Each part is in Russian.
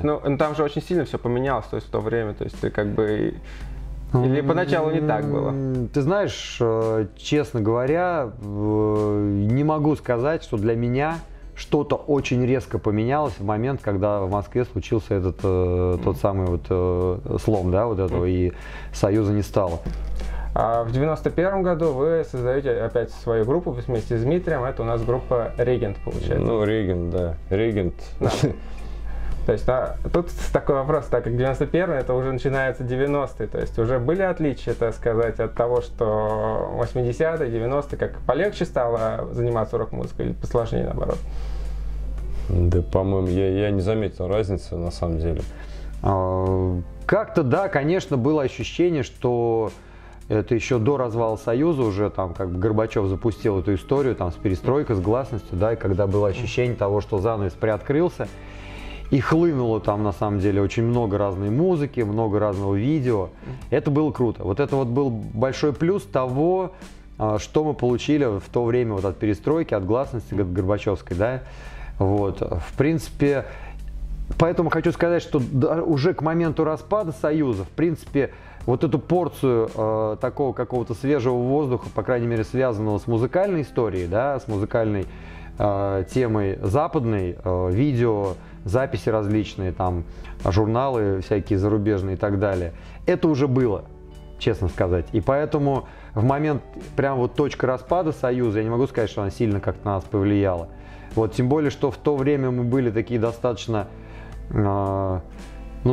есть, ну, там же очень сильно все поменялось, то есть в то время, то есть ты как бы... Или поначалу не так было? Ты знаешь, честно говоря, не могу сказать, что для меня что-то очень резко поменялось в момент, когда в Москве случился этот тот самый вот слом, да, вот этого, и Союза не стало. А в 91 году вы создаете опять свою группу вместе с Дмитрием. Это у нас группа Регент, получается. Ну, Регент, да. Регент. Да. То есть, тут такой вопрос, так как 91-й, это уже начинается 90-е, то есть уже были отличия, так сказать, от того, что 80-е, 90-е, как полегче стало заниматься рок-музыкой или посложнее, наоборот? Да, по-моему, я не заметил разницы, на самом деле. Как-то, да, конечно, было ощущение, что это еще до развала Союза уже там как бы Горбачев запустил эту историю там с перестройкой, с гласностью, да, и когда было ощущение того, что занавес приоткрылся, и хлынуло там на самом деле очень много разной музыки, много разного видео. Это было круто. Вот это вот был большой плюс того, что мы получили в то время вот от перестройки, от гласности Горбачевской, да. Вот, в принципе, поэтому хочу сказать, что уже к моменту распада Союза, в принципе, вот эту порцию такого какого-то свежего воздуха, по крайней мере, связанного с музыкальной историей, да, с музыкальной темой западной, видео, записи различные, там, журналы всякие зарубежные и так далее. Это уже было, честно сказать. И поэтому в момент, прям вот точка распада Союза, я не могу сказать, что она сильно как-то на нас повлияла. Вот, тем более, что в то время мы были такие достаточно, ну,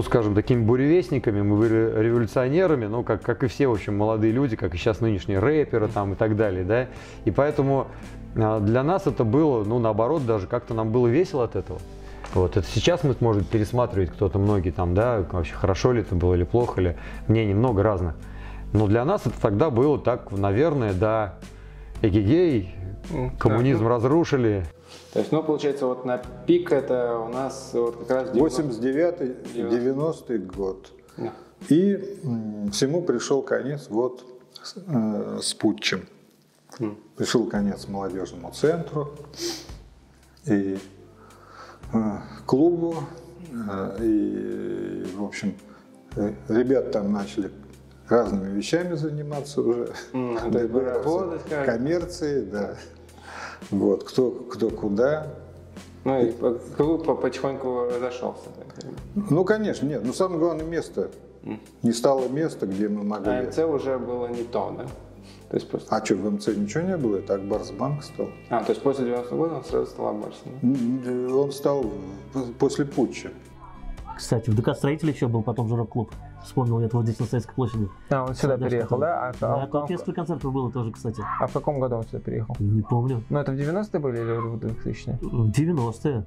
скажем, такими буревестниками, мы были революционерами, ну, как и все, в общем, молодые люди, как и сейчас нынешние рэперы там и так далее, да. И поэтому для нас это было, ну, наоборот, даже как-то нам было весело от этого. Вот, это сейчас мы сможем пересматривать кто-то, многие там, да, вообще хорошо ли это было или плохо ли, мнений много разных. Но для нас это тогда было так, наверное, да, эгегей, коммунизм разрушили. То есть, ну, получается, вот на пик это у нас вот как раз 89-90 год. Да. И всему пришел конец вот с путчем. Пришел конец молодежному центру и клубу. И, в общем, ребята там начали разными вещами заниматься уже. Коммерцией, да. Вот, кто куда. Ну и клуб потихоньку разошелся. Ну, конечно, нет. Но самое главное место. Не стало места, где мы могли... А МЦ уже было не то, да? То есть просто... А что, в МЦ ничего не было? Это Акбарсбанк стал. А, то есть после 90-го года он сразу стал Акбарсом? Он стал после путча. Кстати, в ДК «Строитель» еще был, потом же рок-клуб. Вспомнил я, вот здесь на Советской площади. А, он сюда переехал, да? Несколько концертов было тоже, кстати. А в каком году он сюда переехал? Не помню. Ну, это в 90-е были или в 2000-е? В 90-е.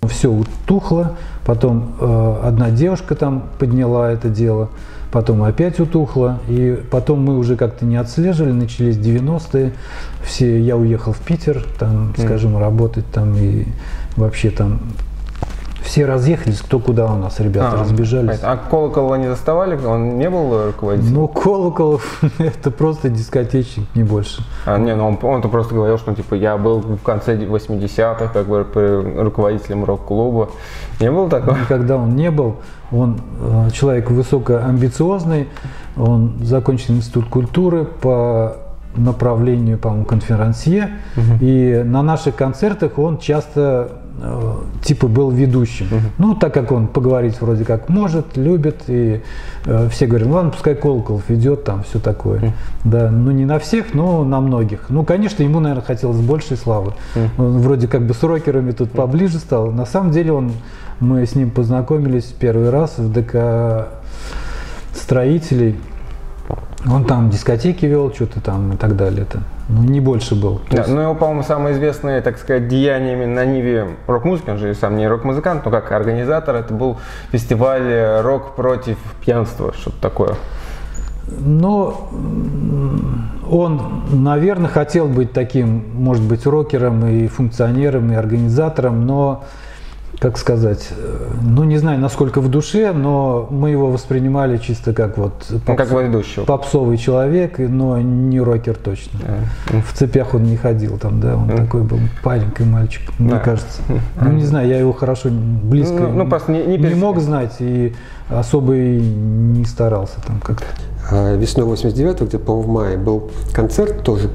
Все утухло, потом одна девушка там подняла это дело, потом опять утухло, и потом мы уже как-то не отслеживали, начались 90-е, я уехал в Питер, там, скажем, работать там, и вообще там все разъехались, кто куда у нас, ребята разбежались. А Колоколова не заставали? Он не был руководителем? Ну, Колоколов это просто дискотечник, не больше. Не, ну он-то просто говорил, что типа я был в конце 80-х как бы руководителем рок-клуба. Не было такого? Никогда он не был. Он человек высокоамбициозный, он закончил институт культуры по направлению, по-моему, конферансье. И на наших концертах он часто типа был ведущим. Ну, так как он поговорить вроде как может, любит, и все говорят, ну ладно, пускай Колоколов идет, там все такое. Да, ну не на всех, но на многих. Ну, конечно, ему, наверное, хотелось большей славы. Он вроде как бы с рокерами тут поближе стал. На самом деле мы с ним познакомились первый раз в ДК «Строителей». Он там дискотеки вел, что-то там и так далее. Ну, не больше был. Да, ну, его, по-моему, самые известные, так сказать, деяниями на ниве рок-музыки, он же сам не рок-музыкант, но как организатор, это был фестиваль «Рок против пьянства», что-то такое. Но он, наверное, хотел быть таким, может быть, рокером и функционером, и организатором, но как сказать, ну не знаю, насколько в душе, но мы его воспринимали чисто как вот как ведущего. Попсовый человек, но не рокер точно. В цепях он не ходил там, да, он такой был маленький мальчик, мне кажется. Ну не знаю, я его хорошо, близко просто не мог знать и особо и не старался там как-то. Весной 89-го, где-то, по-моему, в мае, был концерт тоже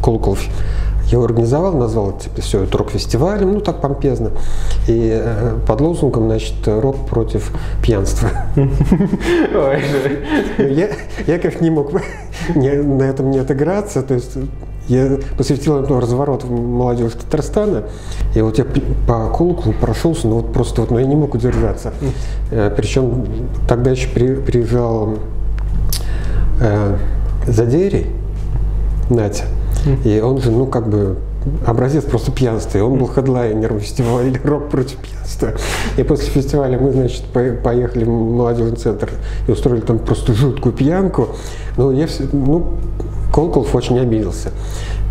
Колоколов. Я его организовал, назвал типа, все это рок-фестивалем, ну так помпезно. И под лозунгом, значит, рок против пьянства. Я как не мог на этом не отыграться, то есть я посвятил этому разворот молодежи Татарстана, и вот я по Колоколу прошелся, но вот просто вот, но я не мог удержаться. Причем тогда еще приезжал Задерий, Натя, и он же, ну, как бы образец просто пьянства, и он был хедлайнером фестиваля «Рок против пьянства». И после фестиваля мы, значит, поехали в молодежный центр и устроили там просто жуткую пьянку. Колоколов очень обиделся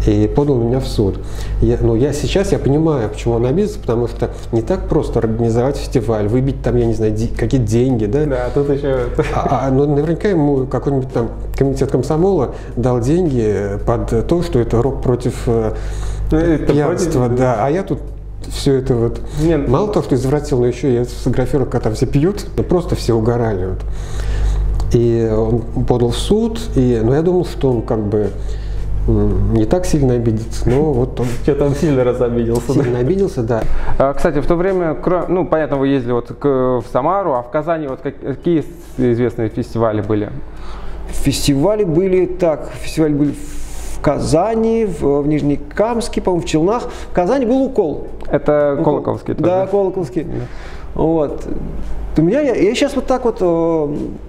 и подал меня в суд. Сейчас я понимаю, почему он обиделся, потому что не так просто организовать фестиваль, выбить там, я не знаю, какие-то деньги, да? Да, тут еще... Но наверняка ему какой-нибудь там комитет комсомола дал деньги под то, что это рок против пьянства, да. А я тут все это вот... Нет. Мало того, что извратил, но еще я сфотографировал, когда там все пьют, просто все угорали. Вот. И он подал в суд, но я думал, что он как бы не так сильно обидится, но вот он... Что-то он сильно разобиделся. Сильно обиделся, да. Кстати, в то время, ну, понятно, вы ездили вот в Самару, а в Казани вот какие известные фестивали были? Фестивали были в Казани, в Нижнекамске, по-моему, в Челнах. В Казани был «Укол». Это Колоколский тоже? Да, Колоколский. Да. Вот. Я сейчас вот так вот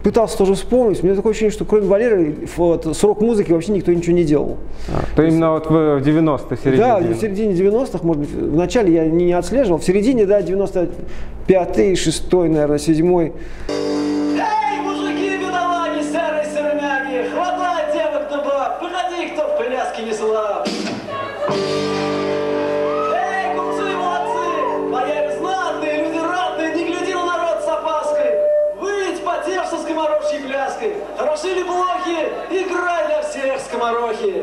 пытался тоже вспомнить. У меня такое ощущение, что кроме Валеры с рок-музыки вообще никто ничего не делал. То именно вот в 90-х, середине? Да, в середине 90-х, может быть, в начале я не отслеживал. В середине, да, 95-й, 6-й, наверное, 7-й. Эй, мужики, бедолаги, серые сермяги, хватай девок на баб, погоди, кто в пляске не слаб. Скоморохи пляской. Хороши ли блохи? Играй для всех, скоморохи!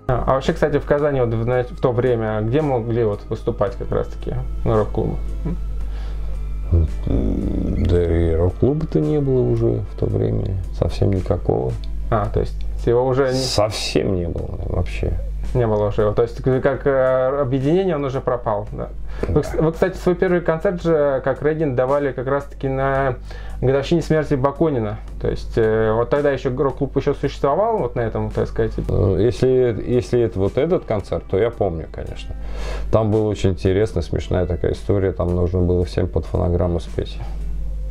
А вообще, кстати, в Казани вот в то время, где могли вот выступать как раз-таки рок-клубы? Да и рок-клуба-то не было уже в то время, совсем никакого. То есть его уже... Совсем не было вообще. Не было уже его. То есть как объединение он уже пропал. Да. Вы, кстати, свой первый концерт же, как Регин, давали как раз-таки на годовщине смерти Бакунина. То есть вот тогда еще рок-клуб еще существовал, вот на этом, так сказать. Если это вот этот концерт, то я помню, конечно. Там была очень интересная, смешная такая история. Там нужно было всем под фонограмму спеть.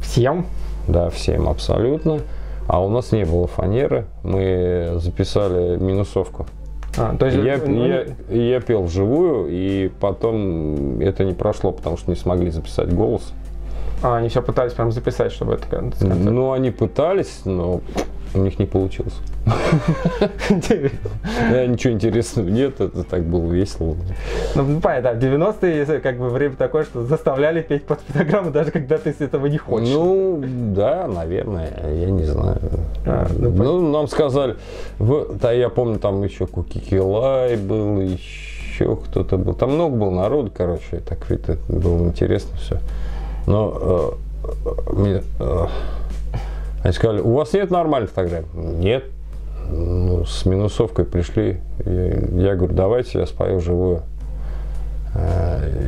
Всем? Да, всем абсолютно. А у нас не было фанеры. Мы записали минусовку. То есть я пел вживую, и потом это не прошло, потому что не смогли записать голос. Они все пытались прям записать, чтобы это концерт? Ну, они пытались, но у них не получилось. Ничего интересного нет, это так было весело. Ну, понятно, в 90-е как бы время такое, что заставляли петь под фонограмму, даже когда ты с этого не хочешь. Ну, да, наверное, я не знаю. Нам сказали, да, я помню, там еще Кукикилай был, еще кто-то был. Там много было народу, короче, так ведь это было интересно все. Но Они сказали, у вас нет нормальных тогда? Нет. Ну, с минусовкой пришли. Я говорю, давайте я спою вживую.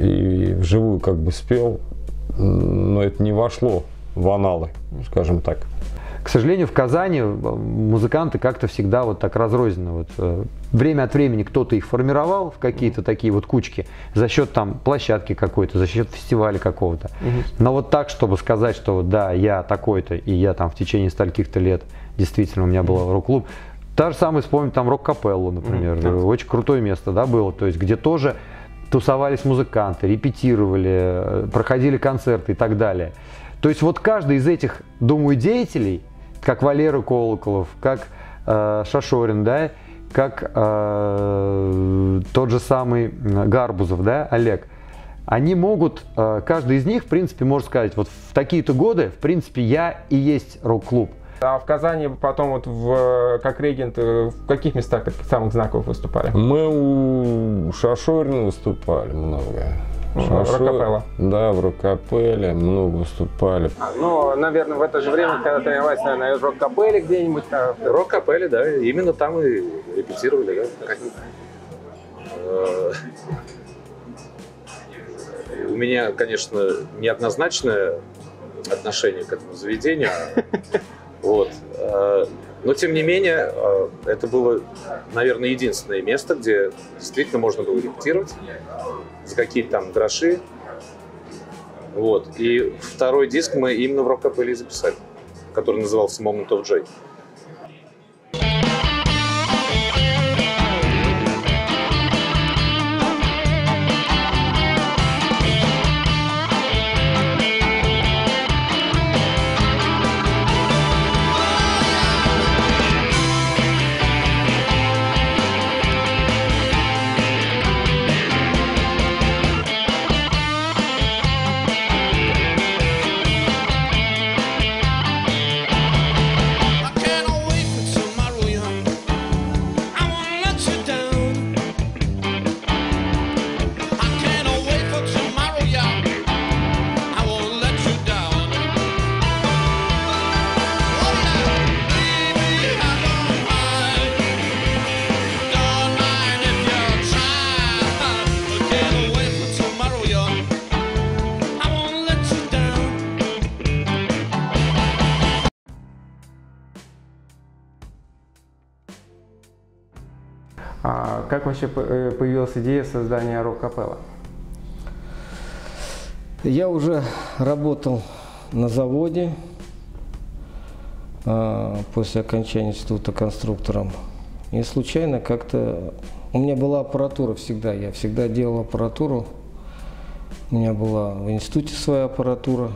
И вживую как бы спел, но это не вошло в аналы, скажем так. К сожалению, в Казани музыканты как-то всегда вот так разрознены. Вот, время от времени кто-то их формировал в какие-то такие вот кучки за счет там площадки какой-то, за счет фестиваля какого-то. Но вот так, чтобы сказать, что да, я такой-то, и я там в течение стольких-то лет действительно у меня был рок-клуб. Та же самая, вспомнить там рок-капеллу, например. Очень крутое место, да, было, то есть где тоже тусовались музыканты, репетировали, проходили концерты и так далее. То есть вот каждый из этих, думаю, деятелей, как Валера Колоколов, как Шашорин, да, как тот же самый Гарбузов, да, Олег, они могут, каждый из них, в принципе, может сказать, вот в такие-то годы, в принципе, я и есть рок-клуб. А в Казани потом вот как регент в каких местах самых знаковых выступали? Мы у Шашорина выступали много. Рок-капелла. Да, в рок-капелле много выступали. Ну, наверное, в это же время, когда тренировались, наверное, в рок-капелле где-нибудь. Рок-капелле, да, именно там и репетировали, да. У меня, конечно, неоднозначное отношение к этому заведению. Вот. Но, тем не менее, это было, наверное, единственное место, где действительно можно было репетировать за какие-то там гроши. Вот. И второй диск мы именно в рок-капелле записали, который назывался Moment of Joy. А как вообще появилась идея создания рок-капеллы? Я уже работал на заводе после окончания института конструктором. И случайно как-то... У меня была аппаратура всегда, я всегда делал аппаратуру. У меня была в институте своя аппаратура.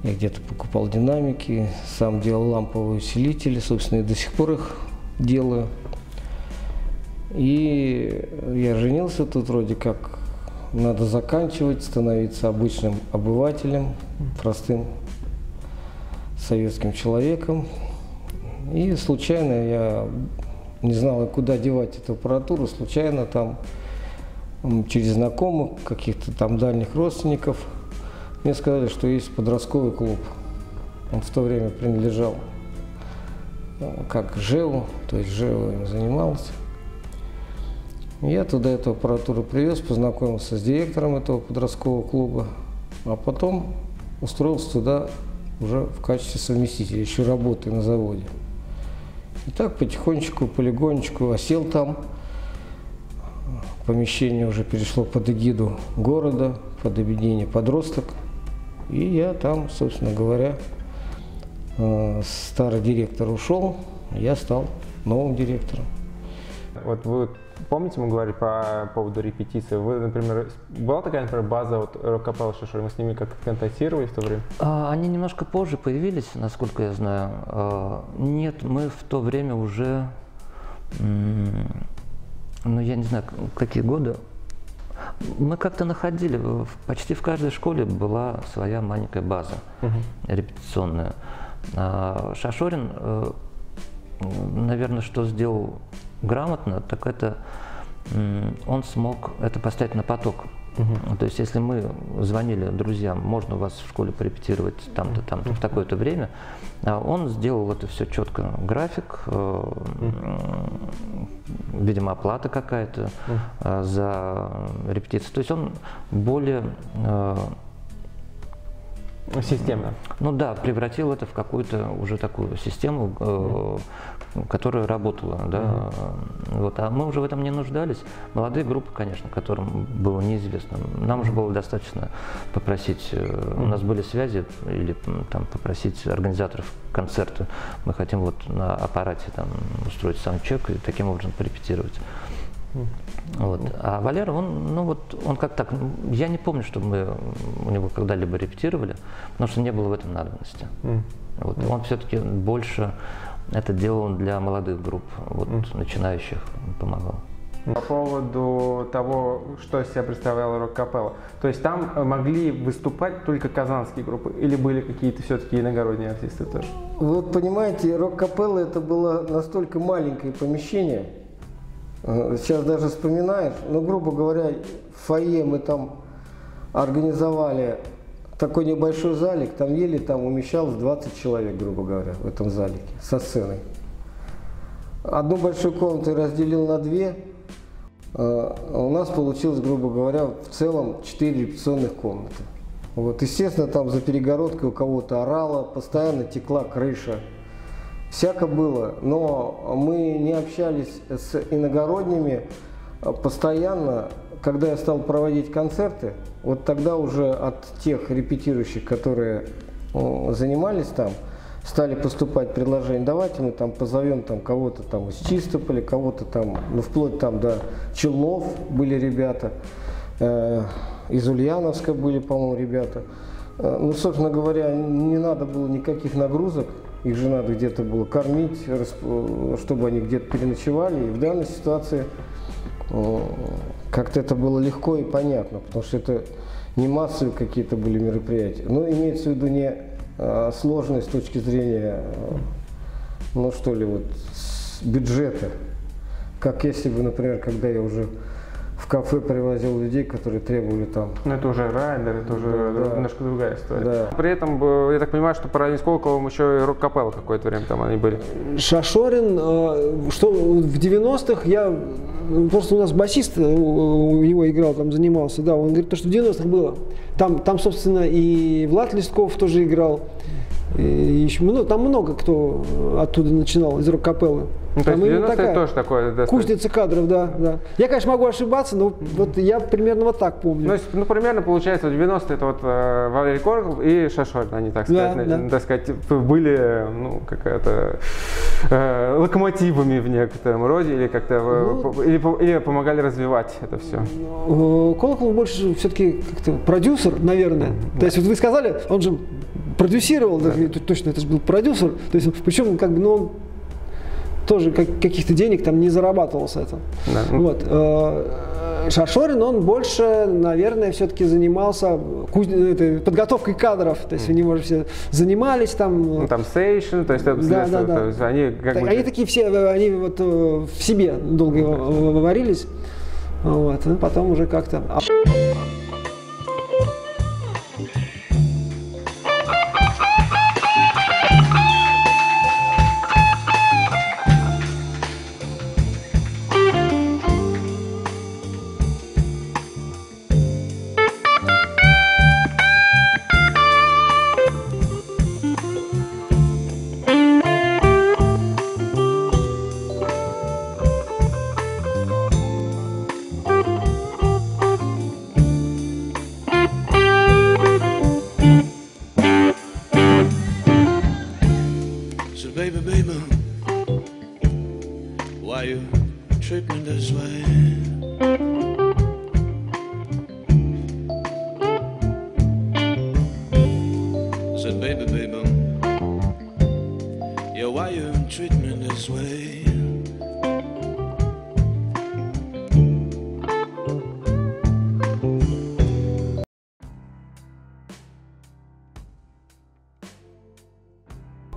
Я где-то покупал динамики, сам делал ламповые усилители, собственно, и до сих пор их делаю. И я женился, тут вроде как надо заканчивать, становиться обычным обывателем, простым советским человеком. И случайно я не знал, куда девать эту аппаратуру, случайно там через знакомых, каких-то там дальних родственников, мне сказали, что есть подростковый клуб. Он в то время принадлежал как ЖЭУ, то есть ЖЭУ им занимался. Я туда эту аппаратуру привез, познакомился с директором этого подросткового клуба, а потом устроился туда уже в качестве совместителя, еще работая на заводе. И так потихонечку, полигонечку осел там. Помещение уже перешло под эгиду города, под объединение «Подросток». И я там, собственно говоря, старый директор ушел, я стал новым директором. Вот вы помните, мы говорили по поводу репетиции. Вы, например, была такая, например, база вот рок-капеллы Шашорин, мы с ними как-то контактировали в то время? Они немножко позже появились, насколько я знаю. Нет, мы в то время уже, ну я не знаю, какие годы, мы как-то находили, почти в каждой школе была своя маленькая база репетиционная. Шашорин, наверное, что сделал грамотно, так это он смог это поставить на поток. То есть, если мы звонили друзьям, можно у вас в школе порепетировать там-то, там-то, в такое-то время, он сделал это все четко, график, видимо, оплата какая-то за репетицию. То есть он более... Системно. Ну да, превратил это в какую-то уже такую систему, которая работала. Да. Вот. А мы уже в этом не нуждались. Молодые группы, конечно, которым было неизвестно. Нам уже было достаточно попросить, у нас были связи, или там, попросить организаторов концерта. Мы хотим вот на аппарате там, устроить саундчек и таким образом порепетировать. Вот. А Валера, он как так, я не помню, что мы у него когда-либо репетировали, потому что не было в этом надобности. Вот. Он все-таки больше это делал для молодых групп, вот, начинающих, помогал. По поводу того, что из себя представляла рок-капелла, то есть там могли выступать только казанские группы или были какие-то все-таки иногородние артисты тоже? Вот понимаете, рок-капелла это было настолько маленькое помещение, сейчас даже вспоминаешь, но, грубо говоря, в фойе мы там организовали такой небольшой залик, там еле там умещалось 20 человек, грубо говоря, в этом залике, со сценой. Одну большую комнату я разделил на две, у нас получилось, грубо говоря, в целом 4 репетиционных комнаты. Вот, естественно, там за перегородкой у кого-то орало, постоянно текла крыша. Всяко было, но мы не общались с иногородними постоянно. Когда я стал проводить концерты, вот тогда уже от тех репетирующих, которые занимались там, стали поступать предложения, давайте мы там позовем там кого-то там из Чистополя, кого-то там, ну вплоть там до Челнов были ребята, из Ульяновска были, по-моему, ребята. Ну, собственно говоря, не надо было никаких нагрузок. Их же надо где-то было кормить, чтобы они где-то переночевали. И в данной ситуации как-то это было легко и понятно, потому что это не массовые какие-то были мероприятия. Но имеется в виду не сложные с точки зрения, ну что ли, вот бюджета. Как если бы, например, когда я уже в кафе привозил людей, которые требовали там... Ну это уже райдер, это уже немножко другая история. Да. При этом, я так понимаю, что параллельно с Колоколом еще и рок-капелла какое-то время там они были. Шашорин, что в 90-х просто у нас басист, у него играл, там занимался, да, он говорит, что в 90-х было. Там, собственно, и Влад Листков тоже играл. И еще, там много кто оттуда начинал, из рок-капеллы. Ну, то есть 90-е тоже такое. Кузница кадров, да. Я, конечно, могу ошибаться, но вот я примерно вот так помню. Ну, примерно получается, в 90-е это вот Валерий Колокол и Шашорин, они, так сказать, так сказать, были, ну, какая-то локомотивами в некотором роде, или как-то, или помогали развивать это все. Колокол больше все-таки как-то продюсер, наверное. То есть вот вы сказали, он же продюсировал, да. Точно, это же был продюсер, то есть, причем как бы, ну, он тоже каких-то денег там не зарабатывал с этого. Да. Вот. Шашорин, он больше, наверное, все-таки занимался подготовкой кадров, то есть они, может, все занимались там. Ну, там сейшн, то есть это следствие, да. То есть они как бы... Они такие все, они вот в себе долго варились, вот, и потом уже как-то...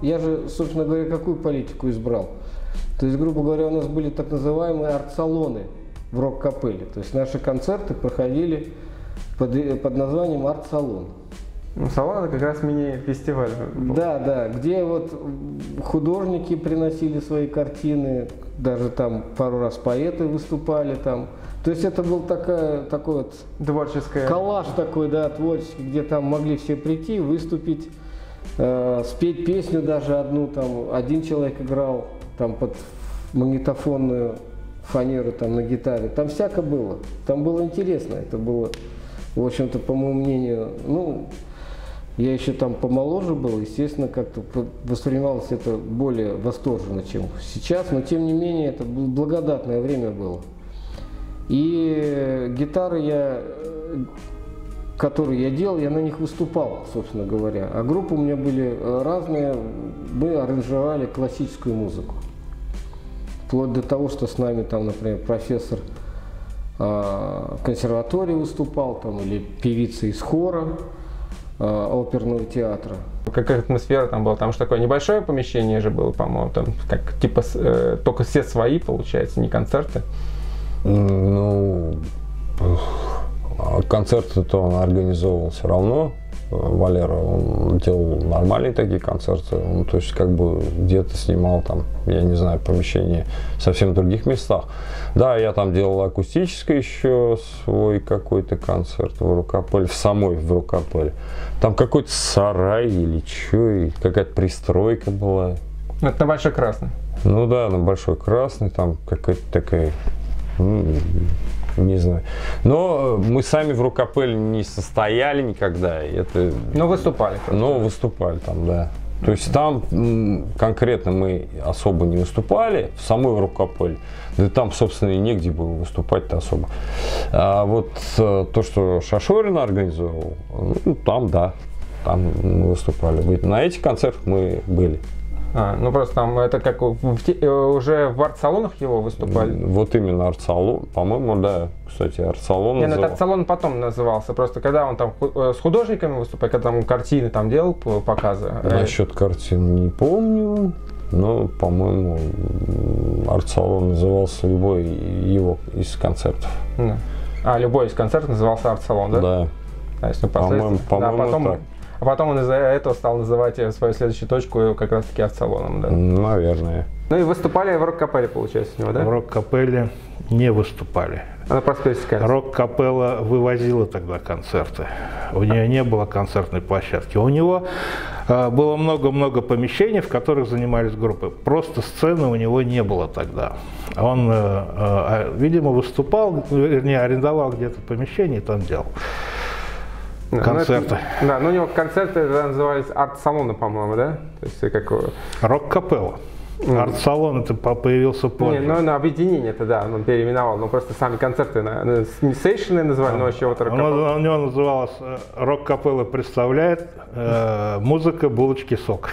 Я же, собственно говоря, какую политику избрал? То есть, грубо говоря, у нас были так называемые арт-салоны в рок-капелле. То есть наши концерты проходили под названием «Арт-салон». Ну, салон это как раз мини-фестиваль. Да, да, где вот художники приносили свои картины, даже там пару раз поэты выступали там. То есть это был такой вот творческое коллаж такой, да, творческий, где там могли все прийти, выступить, спеть песню даже одну, там один человек играл там под магнитофонную фанеру там на гитаре. Там всяко было. Там было интересно. Это было, в общем-то, по моему мнению, ну, я еще там помоложе был, естественно, как-то воспринималось это более восторженно, чем сейчас, но тем не менее это благодатное время было. И гитары, которые я делал, я на них выступал, собственно говоря. А группы у меня были разные, мы аранжировали классическую музыку. Вплоть до того, что с нами там, например, профессор консерватории выступал, там, или певица из хора оперного театра. Какая атмосфера там была? Там же такое небольшое помещение же было, по-моему, там как типа только все свои, получается, не концерты. Ну, концерты-то он организовывал все равно. Валера, он делал нормальные такие концерты, он, то есть как бы где-то снимал там, я не знаю, помещение в совсем других местах. Да, я там делал акустическое еще свой какой-то концерт в Рукополе, в Рукополе. Там какой-то сарай или что, и какая-то пристройка была. Это на Большой Красный? Ну да, на Большой Красный, там какая-то такая... Не знаю. Но мы сами в Рукополе не состояли никогда. Это... Но выступали. Но выступали там, да. То есть там конкретно мы особо не выступали, в самой Рукополе. Да там, собственно, и негде было выступать-то особо. А вот то, что Шашорин организовал, ну, там, да, там мы выступали. На этих концертах мы были. Ну просто там это как уже в арт-салонах его выступали? Вот именно арт-салон, по-моему, да, кстати, арт-салон назывался. Нет, арт-салон потом назывался, просто когда он там с художниками выступал, когда там картины там делал, показы. Насчет картин не помню, но, по-моему, арт-салон назывался любой его из концертов. Да. А любой из концертов назывался арт-салон, да? Да. По-моему, так. А потом он из-за этого стал называть свою следующую точку как раз-таки арт-салоном, да? Наверное. Ну и выступали в рок-капелле, получается, у него, да? В рок-капелле не выступали. Она просто искали. Рок-капелла вывозила тогда концерты. У нее не было концертной площадки. У него было много-много помещений, в которых занимались группы. Просто сцены у него не было тогда. Он, видимо, выступал, вернее, арендовал где-то помещение и там делал концерты. Да, но у него концерты назывались арт-салоны, по-моему, да? То есть как... Рок-капелла. Арт-салон это появился позже. Не, ну на объединение это да, он переименовал, но просто сами концерты не сейшены называли, но еще вот рок-капелла. У него называлось «Рок-капелла представляет музыка, булочки, сок».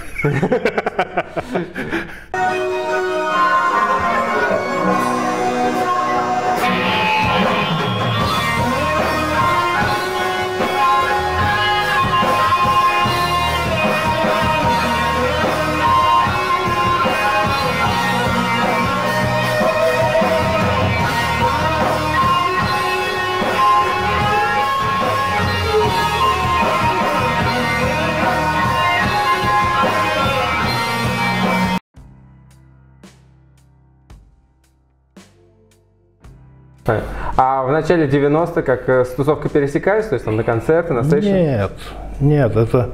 А в начале 90-х как с тусовкой пересекались, то есть там на концерты, на сейшн? Нет, это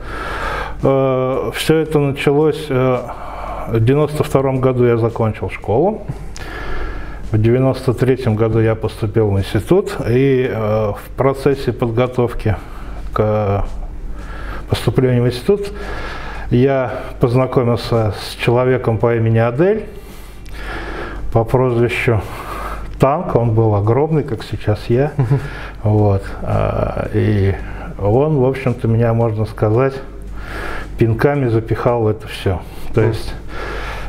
все это началось в 92-м году я закончил школу. В 93-м году я поступил в институт, и в процессе подготовки к поступлению в институт я познакомился с человеком по имени Адель, по прозвищу Танк. Он был огромный, как сейчас я. Вот. И он, в общем-то, меня, можно сказать, пинками запихал в это все. То есть,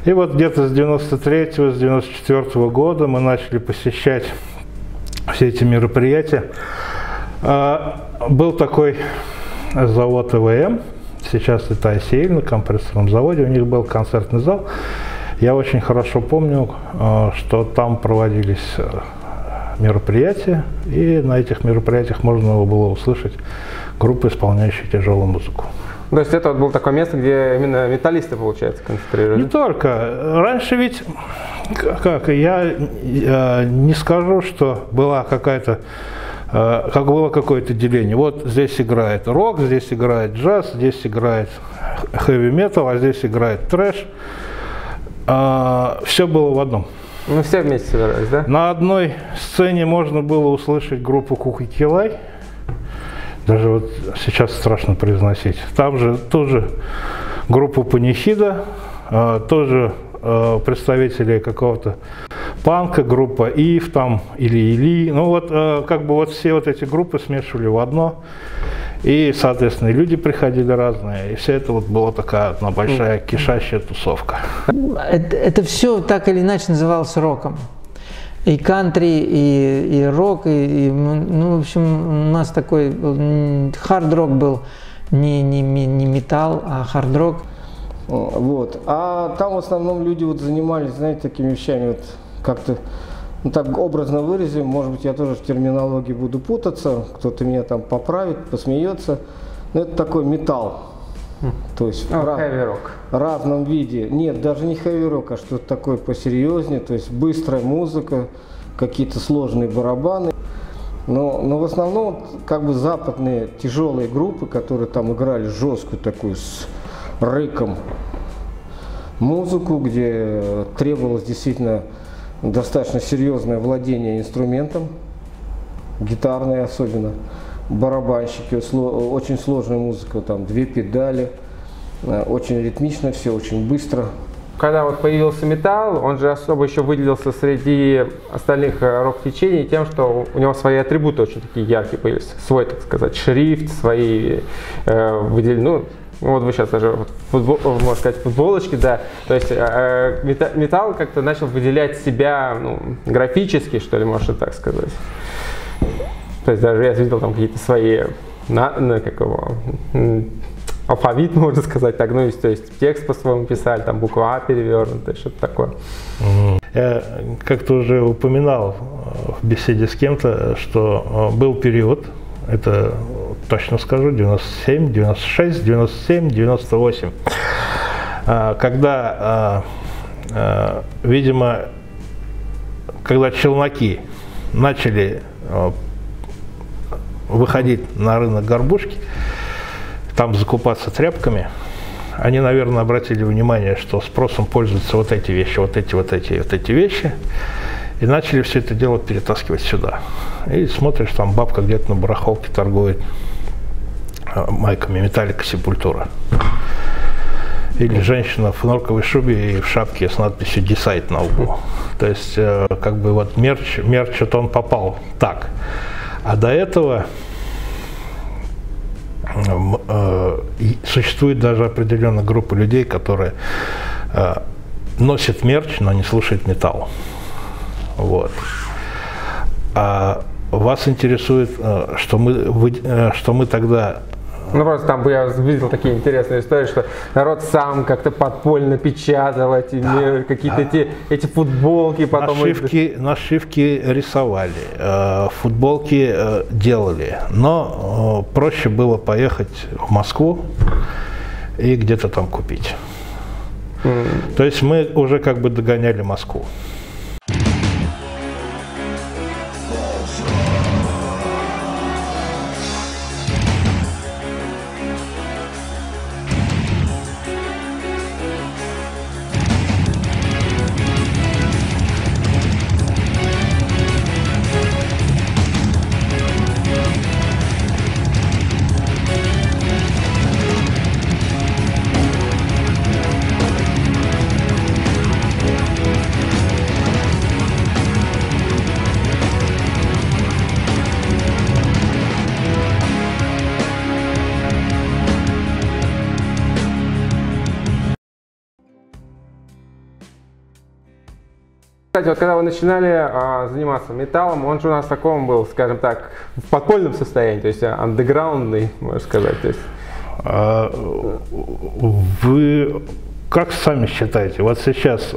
и вот где-то с 93-го, с 94-го года мы начали посещать все эти мероприятия. Был такой завод ЭВМ, сейчас это ICL, на компрессорном заводе, у них был концертный зал. Я очень хорошо помню, что там проводились мероприятия, и на этих мероприятиях можно было услышать группы, исполняющие тяжелую музыку. То есть это вот было такое место, где именно металлисты, получается, концентрировались? Не только. Раньше ведь, я не скажу, что была какая-то, как было какое-то деление. Вот здесь играет рок, здесь играет джаз, здесь играет хэви-метал, а здесь играет трэш. Все было в одном. Ну, все вместе собирались, да? На одной сцене можно было услышать группу Кукикилай. Даже вот сейчас страшно произносить. Там же тоже группу Панихида, тоже представители какого-то панка, группа Ив там, или. Ну вот как бы вот все вот эти группы смешивали в одно. И, соответственно, люди приходили разные. И все это вот была такая одна большая кишащая тусовка. Это все так или иначе называлось роком. И кантри, и рок, ну, в общем, у нас такой хард-рок был, не металл, а хард-рок. Вот. А там в основном люди вот занимались, знаете, такими вещами, вот как-то, ну, так образно выразим, может быть, я тоже в терминологии буду путаться, кто-то меня там поправит, посмеется, но это такой металл. То есть в разном виде. Нет, даже не хэви-рок, а что-то такое посерьезнее, то есть быстрая музыка, какие-то сложные барабаны. Но в основном как бы западные тяжелые группы, которые там играли жесткую такую с рыком музыку, где требовалось действительно достаточно серьезное владение инструментом, гитарное особенно. Барабанщики, очень сложная музыка, там 2 педали, очень ритмично все, очень быстро. Когда вот появился металл, он же особо еще выделился среди остальных рок-течений тем, что у него свои атрибуты очень такие яркие появились, свой, так сказать, шрифт, свои выделения. Ну, вот вы сейчас даже, можно сказать, футболочки, да, то есть металл как-то начал выделять себя, ну, графически, что ли, можно так сказать. То есть даже я видел там какие-то свои, алфавит, можно сказать так, ну, то есть текст по-своему писали, там буква А перевернутая, что-то такое. Я как-то уже упоминал в беседе с кем-то, что был период, это точно скажу, 97, 96, 97, 98, когда, видимо, когда челноки начали выходить на рынок горбушки, там закупаться тряпками, они, наверное, обратили внимание, что спросом пользуются вот эти вещи, вот эти вещи, и начали все это дело перетаскивать сюда. И смотришь, там бабка где-то на барахолке торгует майками Металлика, Сепультура. Или женщина в норковой шубе и в шапке с надписью «Decide» на лбу. То есть, как бы вот мерч вот он попал так. А до этого существует даже определенная группа людей, которые носят мерч, но не слушают металл. Вот. А вас интересует, что мы тогда... Ну, просто там я видел такие интересные истории, что народ сам как-то подпольно печатал эти какие-то эти футболки, потом... Нашивки рисовали, футболки делали, но проще было поехать в Москву и где-то там купить. То есть мы уже как бы догоняли Москву. Кстати, вот когда вы начинали заниматься металлом, он же у нас в таком был, скажем так, в подпольном состоянии, то есть андеграундный, можно сказать. То есть. как сами считаете, вот сейчас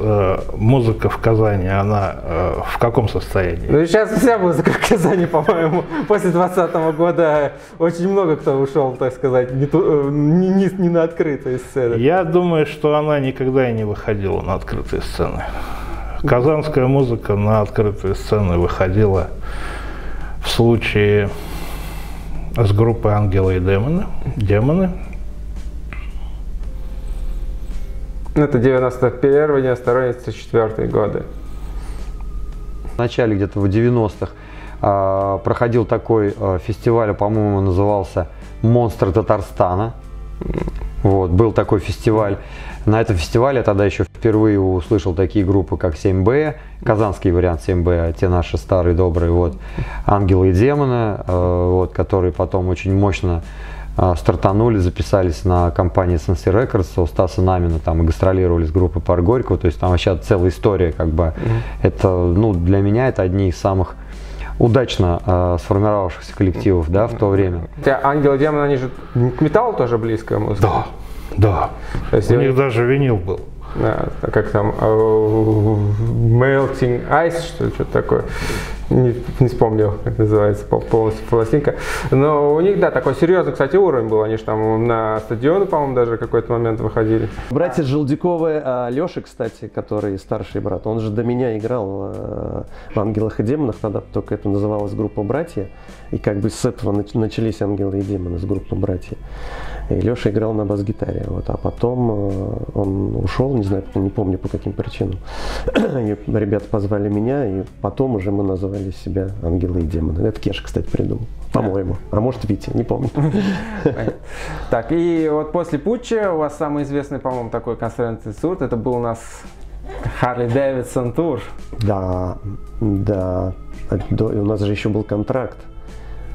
музыка в Казани, она в каком состоянии? Ну, сейчас вся музыка в Казани, по-моему, после 2020 года очень много кто ушел, так сказать, не на открытые сцены. Я думаю, что она никогда и не выходила на открытые сцены. Казанская музыка на открытые сцены выходила в случае с группой «Ангелы и демоны». Это 91-й, 92-й, 94-й годы. В начале где-то в 90-х проходил такой фестиваль, по-моему, назывался «Монстр Татарстана». Вот, был такой фестиваль. На этом фестивале я тогда еще впервые услышал такие группы, как 7Б, казанский вариант 7Б, те наши старые добрые, вот, «Ангелы и демоны», вот, которые потом очень мощно стартанули, записались на компании Sensi Records у Стаса Намина, там и гастролировали с группой Парк Горького, то есть там вообще целая история, как бы, это, ну, для меня это одни из самых удачно сформировавшихся коллективов, да, в то время. «Ангелы и демоны», они же к металлу тоже близкая музыка? Да, да. То есть у них даже винил был. Да, как там, Melting Ice, что ли, что-то такое. Не вспомнил, как называется полностью пластинка. Но у них, да, такой серьезный, кстати, уровень был. Они же там на стадионы, по-моему, даже в какой-то момент выходили. Братья Желдяковы, Леша, кстати, который старший брат, он же до меня играл в «Ангелах и демонах», тогда только это называлась группа «Братья». И как бы с этого начались «Ангелы и демоны», с группы «Братья». И Леша играл на бас-гитаре, вот, а потом он ушел, не знаю, не помню по каким причинам. И ребята позвали меня, и потом уже мы называли себя «Ангелы и демоны». Это Кеша, кстати, придумал, по-моему. А может, Витя, не помню. Так, и вот после путча у вас самый известный, по-моему, такой концертный тур, это был у нас Harley Davidson тур. Да, да. У нас же еще был контракт.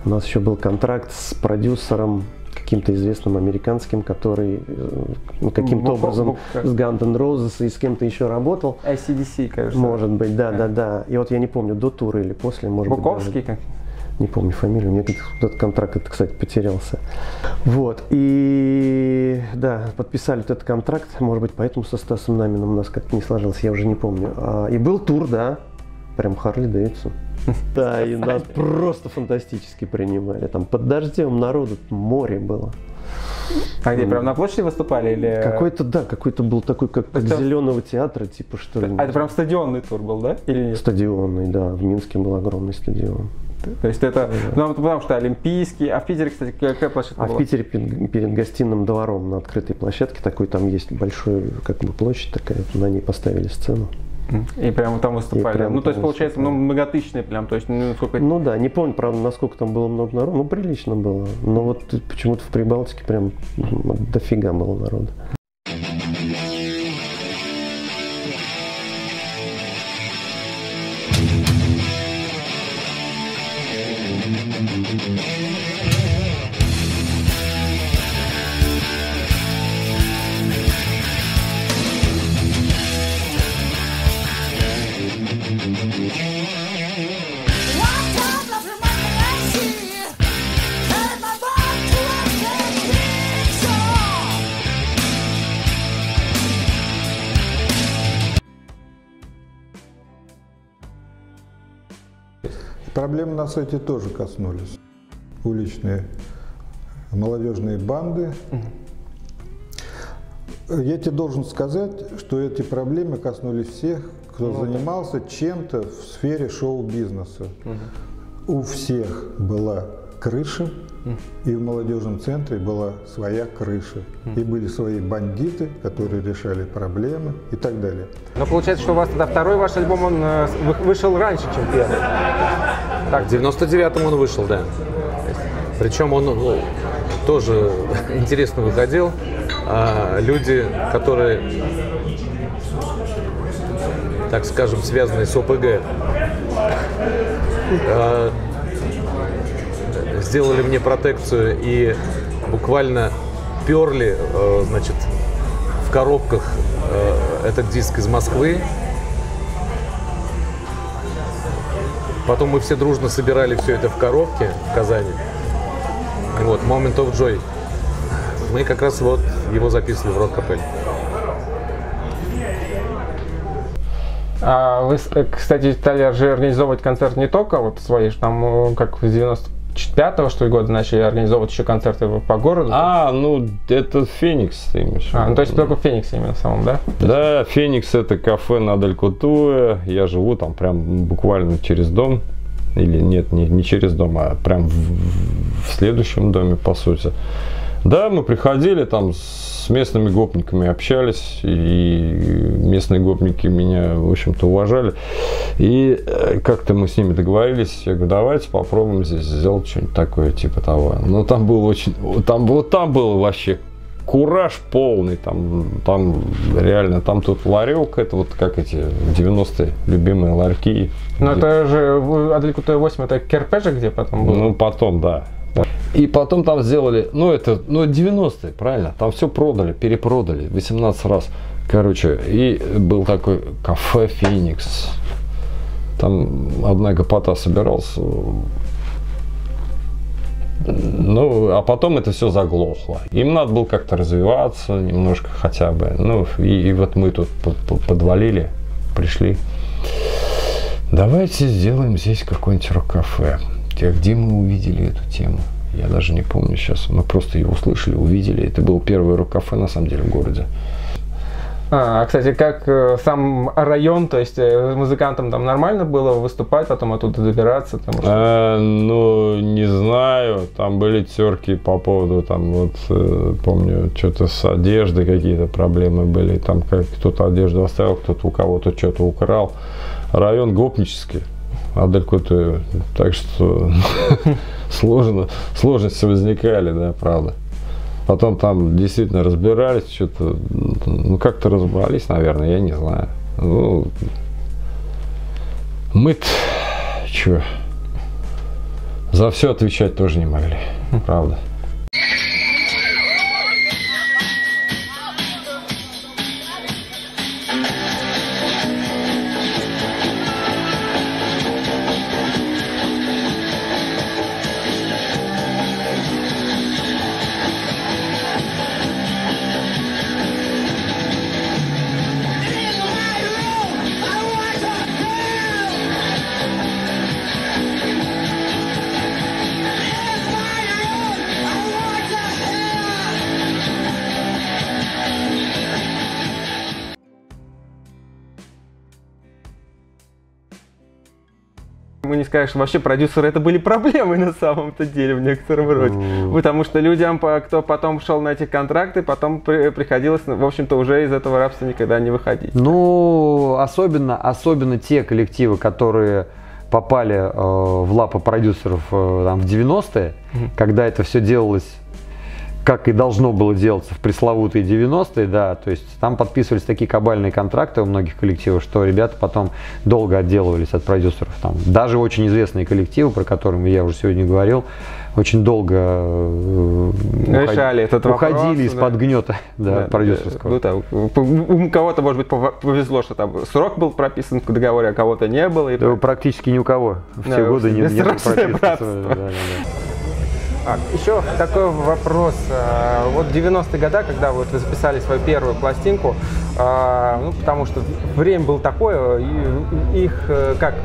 У нас еще был контракт с продюсером, каким-то известным американским, который каким-то образом с Guns N' Roses и с кем-то еще работал. AC/DC, кажется. Может быть, да. И вот я не помню, до тура или после, может быть. Буковский как? Не помню фамилию, у меня этот контракт, кстати, потерялся. Вот, и да, подписали этот контракт, может быть, поэтому со Стасом Наминым у нас как-то не сложилось, я уже не помню. И был тур, да, прям Харли Дэвидсон. Да, и нас просто фантастически принимали. Там под дождем народу море было. А где, прям на площади выступали или? Какой-то, да, какой-то был такой, как Зеленого театра, типа, что ли. А это прям стадионный тур был, да? Или нет? Стадионный, да. В Минске был огромный стадион. То есть это, ну, потому что Олимпийский, а в Питере, кстати, какая площадка была? В Питере перед гостиным двором на открытой площадке такой, там есть большой, как бы, площадь такая, на ней поставили сцену. И прямо там выступали. Ну, то есть, получается, ну, многотысячные прям, то есть, ну, сколько... Ну да, не помню, правда, насколько там было много народу, ну, прилично было. Но вот почему-то в Прибалтике прям дофига было народу. Проблемы нас эти тоже коснулись. Уличные молодежные банды. Я тебе должен сказать, что эти проблемы коснулись всех, кто занимался чем-то в сфере шоу-бизнеса. У всех была крыша, и в молодежном центре была своя крыша. И были свои бандиты, которые решали проблемы и так далее. Но получается, что у вас тогда второй ваш альбом, он вышел раньше, чем первый. Так, в 99-м он вышел, да. Причем он тоже интересно выходил. Люди, которые, так скажем, связаны с ОПГ, сделали мне протекцию и буквально перли, значит, в коробках этот диск из Москвы. Потом мы все дружно собирали все это в коробке в Казани. Вот, Moment of Joy. Мы как раз вот его записывали в рок-капелле. А вы, кстати, стали же организовывать концерт не только вот свои, там, как в 95-го, что ли, года начали организовывать еще концерты по городу? Ну, это Феникс, ты имеешь. Ну, то есть только в Фениксе именно самом, да? Да, Феникс — это кафе на Дель-Кутуэ. Я живу там прям буквально через дом. Или нет, не через дом, а прям в следующем доме, по сути. Да, мы приходили там с местными гопниками, общались, и местные гопники меня, в общем-то, уважали. И как-то мы с ними договорились, я говорю, давайте попробуем здесь сделать что-нибудь такое, типа того. Но там было там было вообще кураж полный, там реально, там тут ларек, это вот как эти 90-е любимые ларьки. Но это же Дель-Кутуэ 8, это КРП же где потом было? Ну, потом, да. И потом там сделали, 90-е, правильно, там все продали, перепродали 18 раз, короче, и был такой кафе «Феникс», там одна гопота собирался, а потом это все заглохло, им надо было как-то развиваться немножко хотя бы, и вот мы тут подвалили, пришли, давайте сделаем здесь какое-нибудь рок-кафе. Где мы увидели эту тему? Я даже не помню сейчас. Мы просто ее услышали, увидели. Это был первый рок-кафе, на самом деле, в городе. Кстати, как сам район, то есть музыкантам там нормально было выступать, потом оттуда добираться? Не знаю. Там были терки по поводу, помню, что-то с одеждой какие-то проблемы были. Там кто-то одежду оставил, кто-то у кого-то что-то украл. Район гопнический. Дель-Кутуэ. Так что сложности возникали, да, правда. Потом там действительно разбирались, что-то, как-то разобрались, наверное, я не знаю. Мы-то, за все отвечать тоже не могли, правда. Мы не скажем, что вообще продюсеры это были проблемой на самом-то деле в некотором роде. Потому что людям, кто потом шел на эти контракты, потом приходилось, в общем-то, уже из этого рабства никогда не выходить. Особенно те коллективы, которые попали в лапы продюсеров в 90-е, когда это все делалось как и должно было делаться в пресловутые 90-е, да, то есть там подписывались такие кабальные контракты у многих коллективов, что ребята потом долго отделывались от продюсеров. Там, даже очень известные коллективы, про которые я уже сегодня говорил, очень долго уходили из-под гнета продюсерского. У кого-то, может быть, повезло, что там срок был прописан в договоре, а кого-то не было. Да, практически ни у кого в те годы не было прописано. Еще такой вопрос. Вот в 90-е годы, когда вы записали свою первую пластинку, потому что время было такое, их как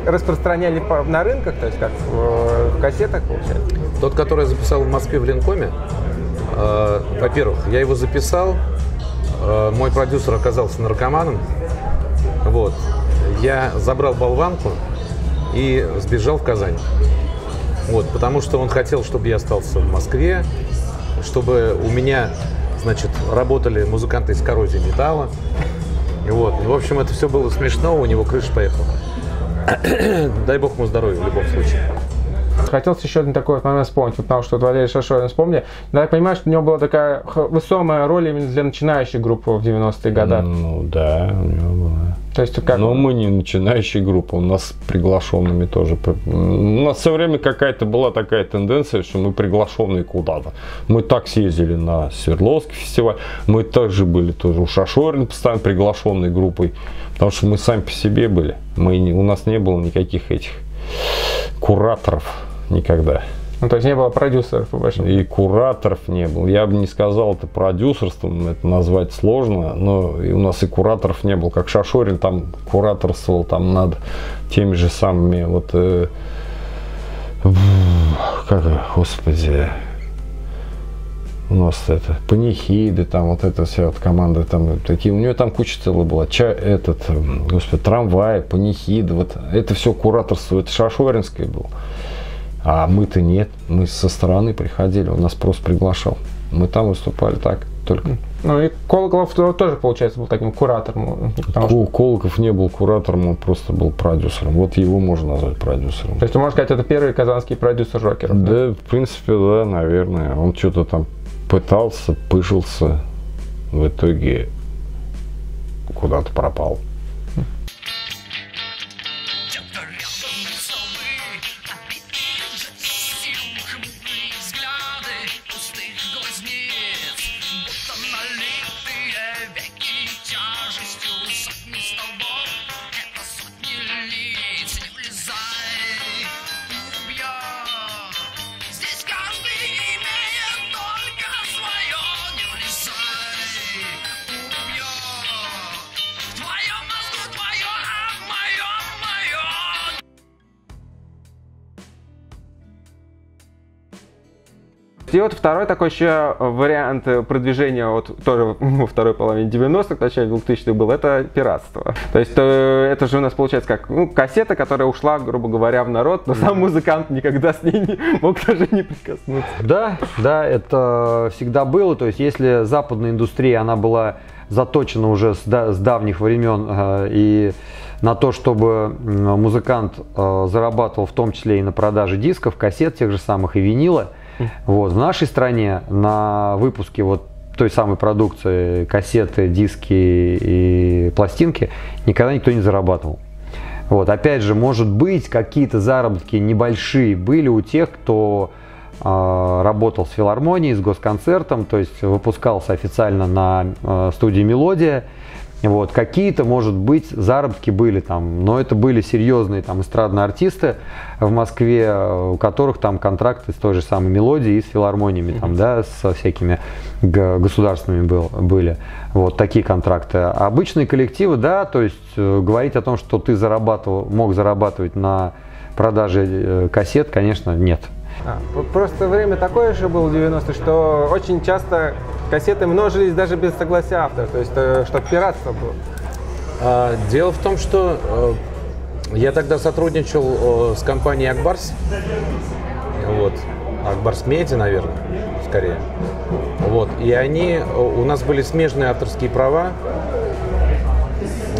распространяли на рынках, то есть как в кассетах, получается? Тот, который я записал в Москве в Ленкоме, во-первых, я его записал, мой продюсер оказался наркоманом, я забрал болванку и сбежал в Казань. Потому что он хотел, чтобы я остался в Москве, чтобы у меня, работали музыканты из Коррозии Металла. В общем, это все было смешно, у него крыша поехала. Дай бог ему здоровья в любом случае. Хотелось еще один такой момент вспомнить, потому что Валерий Шашорин вспомнил. Я понимаю, что у него была такая весомая роль именно для начинающей группы в 90-е годы. Да, у него была. То есть, как... Но мы не начинающая группа, у нас с приглашенными тоже. У нас все время какая-то была такая тенденция, что мы приглашенные куда-то. Мы так съездили на Свердловский фестиваль, мы также были тоже у Шашорина постоянно приглашенной группой, потому что мы сами по себе были. У нас не было никаких этих кураторов никогда. Ну, то есть не было продюсеров, по большому счету. И кураторов не было. Я бы не сказал это продюсерством, это назвать сложно, но и у нас и кураторов не было. Как Шашорин там кураторствовал там над теми же самыми, вот, как, господи, у нас это, панихиды, там вот эта вся вот команда, там такие, у нее там куча целая была, господи, трамвай, панихиды, вот это все кураторство, это Шашоринское было. А мы-то нет, мы со стороны приходили, он нас просто приглашал. Мы там выступали так только. Ну и Колоколов тоже, получается, был таким куратором. Колоков не был куратором, он просто был продюсером. Вот его можно назвать продюсером. То есть, можно сказать, это первый казанский продюсер рокеров? Да, в принципе, да, наверное. Он что-то там пытался, пыжился, в итоге куда-то пропал. И вот второй такой еще вариант продвижения вот тоже во второй половине 90-х, в начале 2000-х был, это пиратство. То есть это же у нас получается как кассета, которая ушла, грубо говоря, в народ, но сам музыкант никогда с ней не мог даже не прикоснуться. Да, это всегда было. То есть если западная индустрия, она была заточена уже с давних времен и на то, чтобы музыкант зарабатывал в том числе и на продаже дисков, кассет тех же самых и винила. Вот. В нашей стране на выпуске вот той самой продукции, кассеты, диски и пластинки, никогда никто не зарабатывал. Вот. Опять же, может быть, какие-то заработки небольшие были у тех, кто работал с филармонией, с госконцертом, то есть выпускался официально на студии «Мелодия». Вот. Какие-то, может быть, заработки были там, но это были серьезные там эстрадные артисты в Москве, у которых там контракты с той же самой «Мелодией» и с филармониями, там, да, со всякими государственными были. Вот такие контракты. А обычные коллективы, да, то есть говорить о том, что ты мог зарабатывать на продаже кассет, конечно, нет. Просто время такое еще было в 90-е, что очень часто кассеты множились даже без согласия автора, то есть чтобы пиратство было. Дело в том, что я тогда сотрудничал с компанией Акбарс, вот, Акбарс Медиа, наверное, скорее, вот, и у нас были смежные авторские права,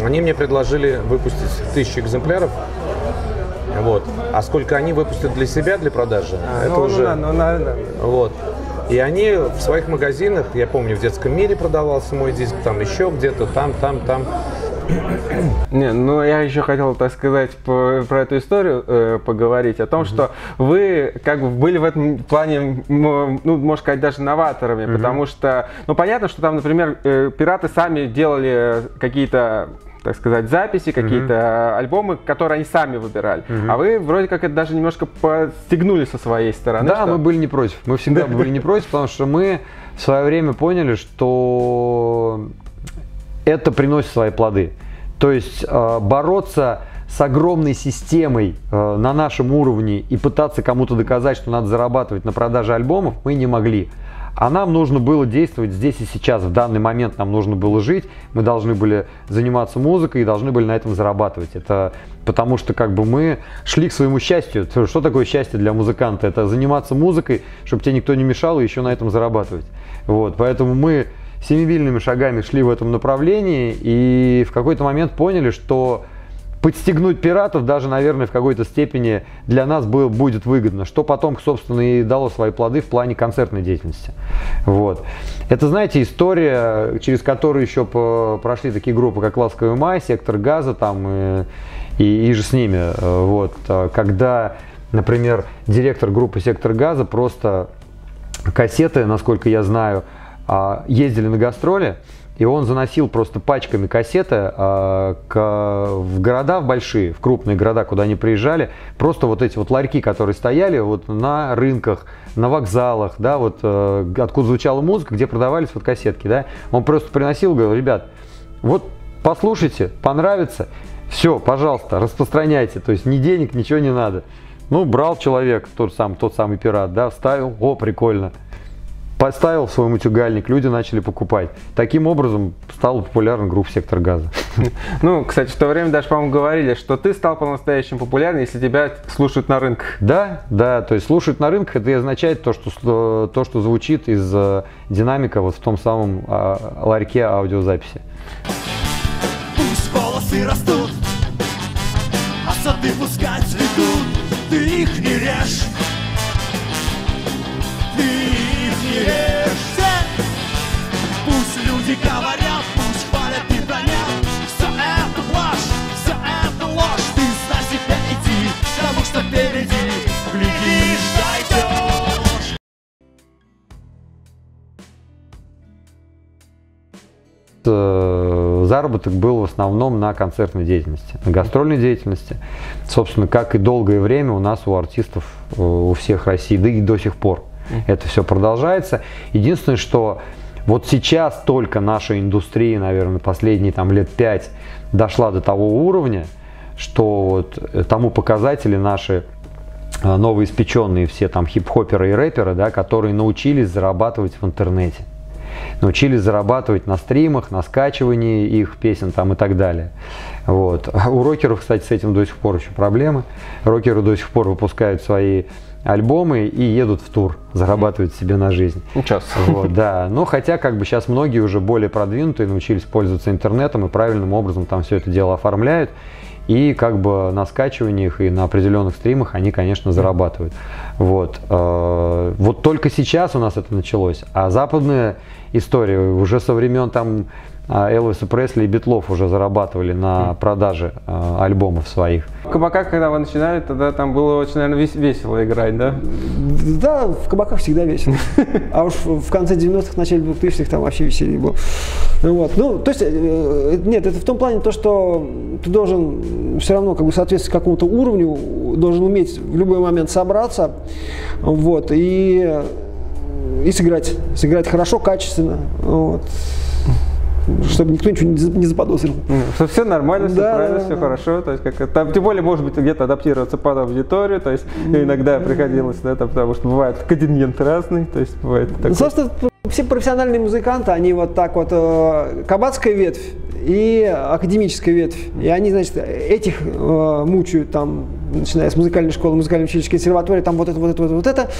они мне предложили выпустить 1000 экземпляров. Вот. А сколько они выпустят для себя, для продажи, это уже... Вот. И они в своих магазинах, я помню, в «Детском мире» продавался мой диск, там еще где-то, там. Не, ну я еще хотел, так сказать, про эту историю поговорить, о том, что вы как бы были в этом плане, ну, можно сказать, даже новаторами, потому что, ну, понятно, что там, например, пираты сами делали какие-то, так сказать, записи, какие-то альбомы, которые они сами выбирали. А вы вроде как это даже немножко подстегнули со своей стороны. Да, мы были не против. Мы всегда были не против, потому что мы в свое время поняли, что это приносит свои плоды. То есть бороться с огромной системой на нашем уровне и пытаться кому-то доказать, что надо зарабатывать на продаже альбомов, мы не могли. А нам нужно было действовать здесь и сейчас, в данный момент нам нужно было жить, мы должны были заниматься музыкой и должны были на этом зарабатывать. Это потому что как бы мы шли к своему счастью. Что такое счастье для музыканта? Это заниматься музыкой, чтобы тебе никто не мешал и еще на этом зарабатывать. Вот, поэтому мы семимильными шагами шли в этом направлении и в какой-то момент поняли, что подстегнуть пиратов даже, наверное, в какой-то степени для нас будет выгодно, что потом, собственно, и дало свои плоды в плане концертной деятельности. Вот. Это, знаете, история, через которую еще прошли такие группы, как «Ласковый май», «Сектор газа» там, и же с ними. Вот. Когда, например, директор группы «Сектор газа» просто кассеты, насколько я знаю, ездили на гастроли, и он заносил просто пачками кассеты в города большие, в крупные города, куда они приезжали. Просто вот эти вот ларьки, которые стояли вот на рынках, на вокзалах, да, вот откуда звучала музыка, где продавались вот кассетки, да. Он просто приносил, говорил: ребят, вот послушайте, понравится, все, пожалуйста, распространяйте. То есть ни денег, ничего не надо. Ну, брал человек, тот самый пират, да, вставил, о, прикольно. Поставил в свой мутюгальник, люди начали покупать. Таким образом стала популярна группа «Сектор газа». Ну, кстати, в то время даже, по-моему, говорили, что ты стал по-настоящему популярным, если тебя слушают на рынках. Да, то есть слушают на рынках, это и означает то, что звучит из динамика вот в том самом ларьке аудиозаписи. Пусть волосы растут, а сады пускай цветут, ты их не режь. Пусть люди говорят, пусть хвалят и бронят. Все это ложь, все это ложь. Ты знай себя, иди, потому что впереди глядишь, дойдешь. Заработок был в основном на концертной деятельности, на гастрольной деятельности. Собственно, как и долгое время у нас, у артистов, у всех России, да и до сих пор. Это все продолжается. Единственное, что вот сейчас только наша индустрия, наверное, последние лет 5 дошла до того уровня, что вот тому показатели наши новоиспеченные все там хип-хоперы и рэперы, да, которые научились зарабатывать в интернете. Научились зарабатывать на стримах, на скачивании их песен там и так далее. Вот. У рокеров, кстати, с этим до сих пор еще проблемы. Рокеры до сих пор выпускают свои альбомы и едут в тур, зарабатывают себе на жизнь. Вот, да. Но хотя как бы сейчас многие уже более продвинутые научились пользоваться интернетом и правильным образом там все это дело оформляют. И как бы на скачиваниях и на определенных стримах они, конечно, зарабатывают. Вот. Вот только сейчас у нас это началось. А западная история уже со времен там Элвиса Пресли и Битлов уже зарабатывали на продаже альбомов своих. В кабаках, когда вы начинали, тогда там было очень, наверное, весело играть, да? Да, в кабаках всегда весело. А уж в конце 90-х, начале 2000-х там вообще веселье было. Вот. Ну, то есть, нет, это в том плане то, что ты должен все равно как бы соответствовать какому-то уровню, должен уметь в любой момент собраться, вот, и сыграть хорошо, качественно. Вот. Чтобы никто ничего не заподозрил. Что все нормально, все правильно, все хорошо. То есть, там, тем более, может быть, где-то адаптироваться под аудиторию. То есть иногда приходилось, да, потому что бывает контингент разный. То есть бывает такое. Собственно, все профессиональные музыканты, они вот так вот, кабацкая ветвь и академическая ветвь. И они, значит, этих мучают там, начиная с музыкальной школы, музыкальной училищной консерватории, там вот это.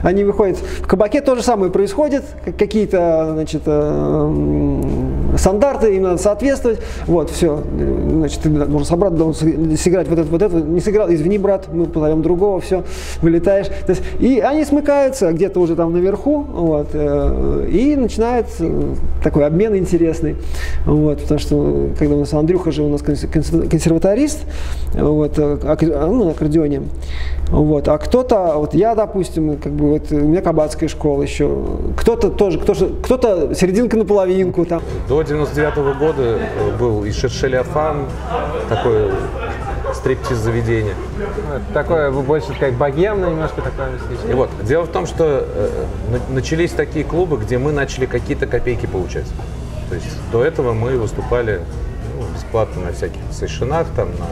Они выходят. В кабаке то же самое происходит. Какие-то, значит, стандарты, им надо соответствовать. Вот, все. Значит, ты должен собрать, должен сыграть вот это. Не сыграл, извини, брат, мы позовем другого, все, вылетаешь. То есть, и они смыкаются где-то уже там наверху, вот, и начинает такой обмен интересный. Вот, потому что, когда у нас Андрюха же у нас консерваторист, вот, на аккордеоне. Вот. А кто-то, вот я, допустим, как бы вот у меня кабацкая школа еще, кто-то тоже, кто-то серединка на половинку там. До 99-го года был и Шершеляфан, такое стриптиз-заведение. Такое больше как богемное немножко такое. И вот, дело в том, что начались такие клубы, где мы начали какие-то копейки получать. То есть до этого мы выступали бесплатно на всяких сессионах, там, на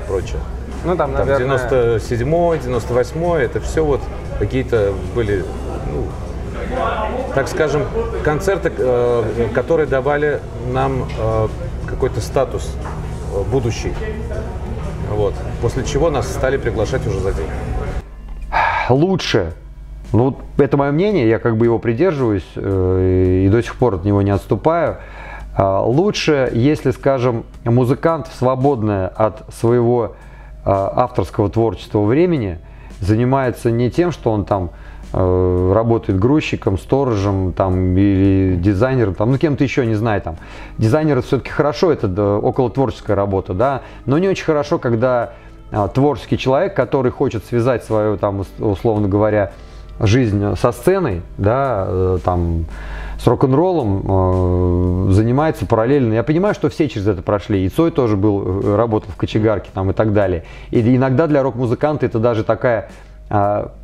прочее. Ну, там, наверное... 97-й, 98-й, это все вот какие-то были, так скажем, концерты, которые давали нам какой-то статус будущий. Вот. После чего нас стали приглашать уже за деньги. Лучше. Ну, это мое мнение, я как бы его придерживаюсь и до сих пор от него не отступаю. Лучше, если, скажем, музыкант в свободное от своего авторского творчества времени занимается не тем, что он там работает грузчиком, сторожем там, или дизайнером, там, кем-то еще, не знаю. Там. Дизайнер это все-таки хорошо, это около творческая работа, да, но не очень хорошо, когда творческий человек, который хочет связать свою, там, условно говоря, жизнь со сценой, да, там, с рок-н-роллом занимается параллельно. Я понимаю, что все через это прошли. И Цой тоже работал в кочегарке там, и так далее. И иногда для рок-музыканта это даже такая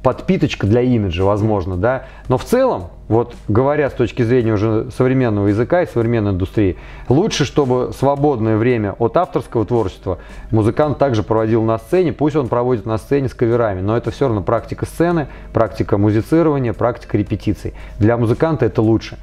подпиточка для имиджа, возможно, да. Но в целом, вот говоря с точки зрения уже современного языка и современной индустрии, лучше, чтобы свободное время от авторского творчества музыкант также проводил на сцене, пусть он проводит на сцене с каверами, но это все равно практика сцены, практика музицирования, практика репетиций. Для музыканта это лучше.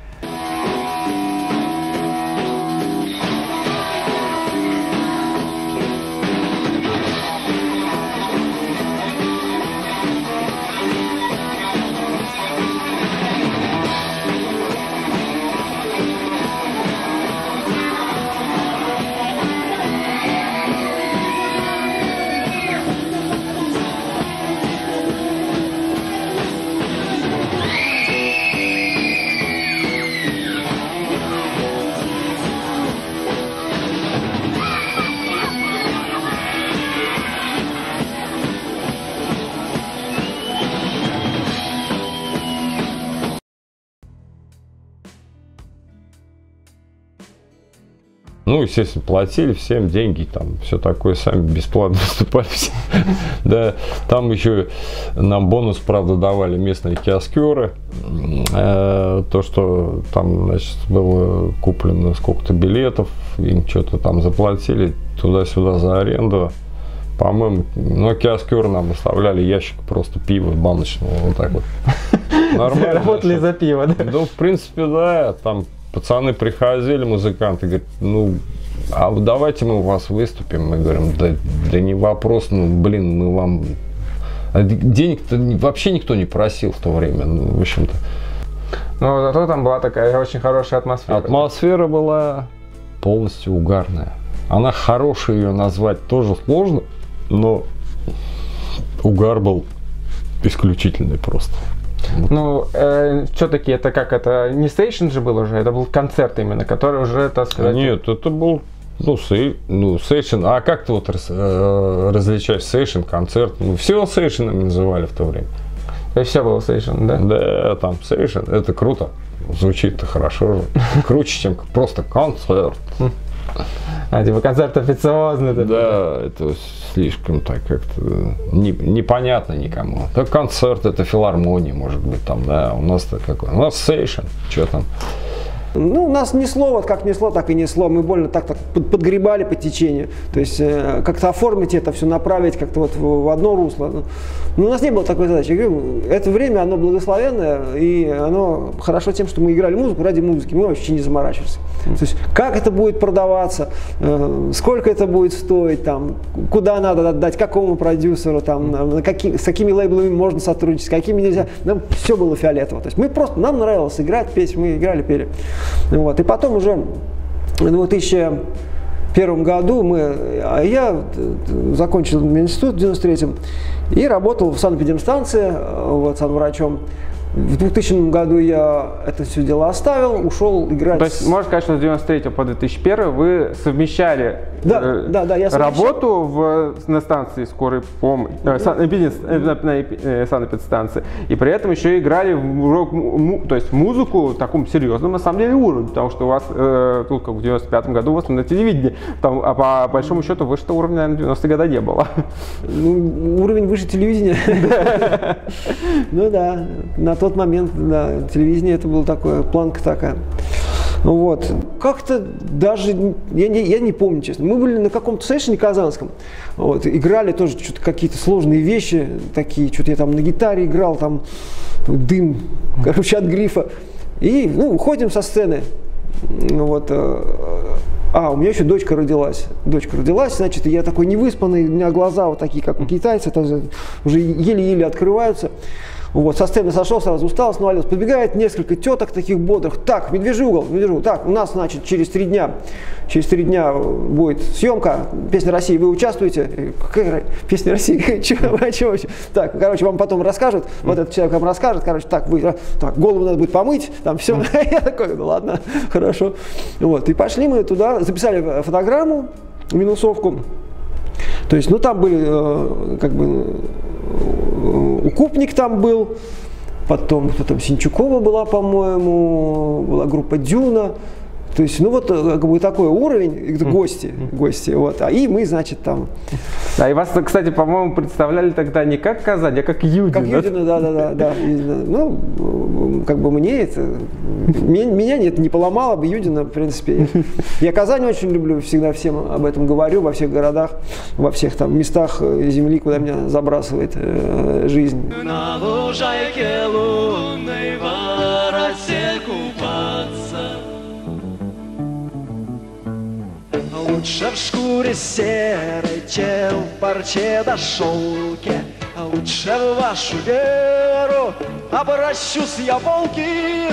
Ну, естественно, платили всем деньги, там, все такое, сами бесплатно выступали все. Да, там еще нам бонус, правда, давали местные киоскеры. То, что там, значит, было куплено сколько-то билетов, им что-то там заплатили туда-сюда за аренду. По-моему, ну, киоскеры нам оставляли ящик просто пива баночного, вот так вот. Нормально. Работали за пиво, да? Ну, в принципе, да, там пацаны приходили, музыканты, говорят, ну, а давайте мы у вас выступим. Мы говорим, да не вопрос, ну, блин, мы вам... Денег-то вообще никто не просил в то время, ну, в общем-то. Но зато там была такая очень хорошая атмосфера. Атмосфера была полностью угарная. Она хорошей ее назвать тоже сложно, но угар был исключительный просто. Ну, все-таки это как, это не стейшн же был уже, это был концерт именно, который уже, так сказать... Нет, это был, ну, сейшн, а как ты вот различаешь сейшн, концерт? Ну, все сейшнами называли в то время. То есть все было сейшн, да? Да, там сейшн, это круто, звучит-то хорошо же, круче, чем просто концерт. А, типа концерт официозный. Да, это слишком так как-то непонятно никому. Это концерт, это филармония, может быть, там, да, у нас-то какой? У нас сейшн, что там? Ну, нас несло, вот как несло, так и несло. Мы больно так подгребали по течению. То есть как-то оформить это все, направить как-то вот в одно русло. Но у нас не было такой задачи. Я говорю, это время, оно благословенное, и оно хорошо тем, что мы играли музыку ради музыки. Мы вообще не заморачивались. То есть как это будет продаваться, сколько это будет стоить, там, куда надо отдать, какому продюсеру, там, с какими лейблами можно сотрудничать, с какими нельзя. Нам все было фиолетово. То есть мы просто, нам нравилось играть, петь, мы играли, пели. Вот. И потом уже в 2001 году я закончил институт в 93-м и работал в санэпидемстанции, вот, санврачом. В 2000 году я это все дело оставил, ушел играть. То есть, можно сказать, что с 93 по 2001 вы совмещали я работу на станции скорой помощи, санэпидстанции, и при этом еще играли то есть музыку в таком серьезном, на самом деле, уровне, потому что у вас тут, как в 95 году, у вас на телевидении, там, а по большому счету выше уровня, наверное, в 90-е годы не было. Ну, уровень выше телевидения. Ну да, на тот момент, да, телевидение это была такая планка такая. Вот. Как-то даже, я не помню, честно, мы были на каком-то сейшне казанском, вот, играли тоже что-то какие-то сложные вещи, такие, что-то я там на гитаре играл, там дым, короче, от грифа. И, уходим со сцены. Вот. У меня еще дочка родилась. Значит, я такой невыспанный, у меня глаза вот такие, как у китайцев, уже еле-еле открываются. Вот, со сцены сошел, сразу устал, навалился. Подбегает несколько теток таких бодрых. Так, медвежий угол. Так, у нас, значит, через 3 дня будет съемка. Песня России, вы участвуете? Какая песня России? Чего? Так, короче, вам потом расскажут. Вот этот человек вам расскажет. Короче, так, голову надо будет помыть. Там все. Я такой, ну ладно, хорошо. Вот, и пошли мы туда, записали фотограмму, минусовку. То есть, там были, укупник там был, потом кто там, Синчукова была, по-моему, была группа «Дюна». То есть, ну вот как бы такой уровень, гости, вот, и мы, значит, там. Да, и вас, кстати, по-моему, представляли тогда не как Казань, а как Юдина. Как Юдина, да. Ну, как бы мне это, меня это не поломало бы, Юдина, в принципе. Я Казань очень люблю, всегда всем об этом говорю, во всех городах, во всех там местах земли, куда меня забрасывает жизнь. На лужайке лунной в росе купаться. Лучше в шкуре серой, чем в парче да шелке. Лучше в вашу веру обращусь я, волки.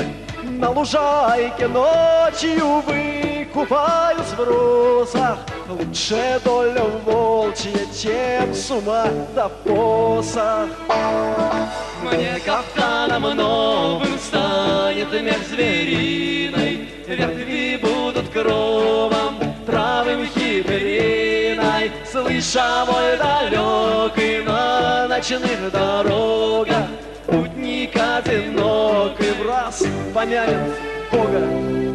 На лужайке ночью выкупаюсь в росах. Лучше доля волчья, чем с ума да посох. Мне кафтаном новым станет мех звериной, ветви будут кровом травым хибриной. Слыша мой далекий на ночных дорогах, путник одинок и в раз помянет Бога.